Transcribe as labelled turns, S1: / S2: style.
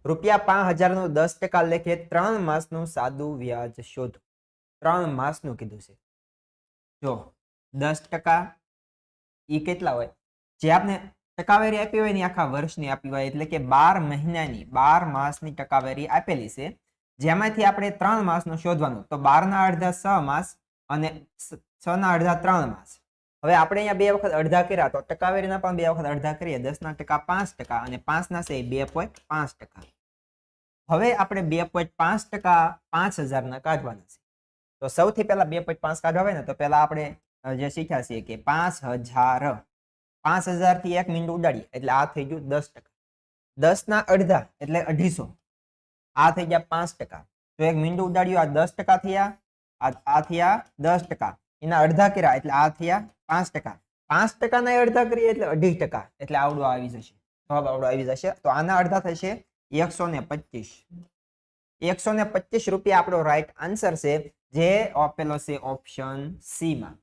S1: ₹5000 નું 10% લેખે 3 માસનું સાદું વ્યાજ શોધો. 3 માસનું કીધું છે. જો 10% ઈ કેટલા હોય? જે આપને ટકાવારી આપી હોય ને આખા વર્ષની આપી હોય, એટલે કે 12 મહિનાની 12 માસની ટકાવારી આપેલી છે, જેમાંથી આપણે 3 માસનું શોધવાનું. તો 12 ના અડધા 6 માસ અને 6 ના અડધા 3 માસ. હવે આપણે અહીંયા બે વખત અડધા કર્યા, તો ટકાવારીના પણ બે વખત અડધા કરીએ. 10 ના ટકા 5% અને 5 ના છે 2.5%. હવે આપણે 2.5% 5000 ના કાઢવાના છે. તો સૌથી પહેલા 2.5 કાઢવા હોય ને, તો પહેલા આપણે જે શીખ્યા છીએ કે 5000 થી 1 મીંડું ઉડાડીએ એટલે આ થઈ ગયું 10%. 10 ના અડધા એટલે 250, આ થઈ ગયા 5%. તો એક મીંડું ઉડાડ્યું, આ 10% થયા, આ થયા 10%. એના અડધા કર્યા એટલે આ થયા 5%. 5% ના અડધા કરીએ એટલે 2.5%. એટલે આવડો આવી જશે, જવાબ આવડો આવી જશે. તો આના અડધા થશે 125. 125 રૂપિયા આપણો રાઈટ આન્સર છે, જે આપેલો છે ઓપ્શન સી માં.